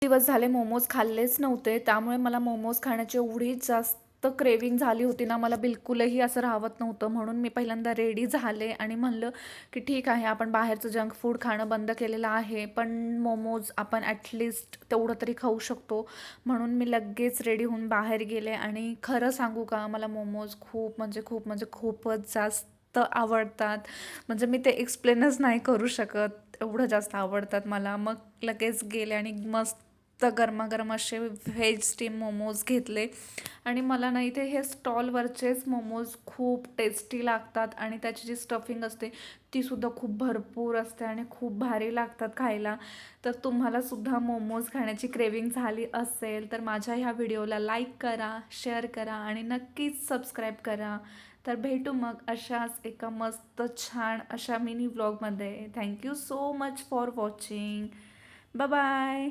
दिवस झाले मोमोज खाल्लेच नव्हते, त्यामुळे मला मोमोज खाण्याची एवढी जास्त क्रेविंग झाली होती ना, मला बिलकुलही असं राहवत नव्हतं. म्हणून मी पहिल्यांदा रेडी झाले आणि म्हणलं की ठीक आहे, आपण बाहेरचं जंक फूड खाणं बंद केलेलं आहे, पण मोमोज आपण ॲटलिस्ट तेवढं तरी खाऊ शकतो. म्हणून मी लगेच रेडी होऊन बाहेर गेले आणि खरं सांगू का, मला मोमोज खूपच जास्त आवडतात. म्हणजे मी ते एक्सप्लेनच नाही करू शकत, एवढं जास्त आवडतात मला. मग लगेच गेले आणि मस्त गरमागरम असे व्हेज स्टीम मोमोज घेतले. आणि मला ना इथे हे स्टॉलवरचेच मोमोज खूप टेस्टी लागतात आणि त्याची जी स्टफिंग असते तीसुद्धा खूप भरपूर असते आणि खूप भारी लागतात खायला. तर तुम्हाला सुद्धा मोमोज खाण्याची क्रेविंग झाली असेल तर माझ्या ह्या व्हिडिओला लाईक करा, शेअर करा आणि नक्कीच सबस्क्राईब करा. तर भेटू मग अशाच एका मस्त छान अशा मिनी व्लॉगमध्ये. Thank you so much for watching. Bye bye.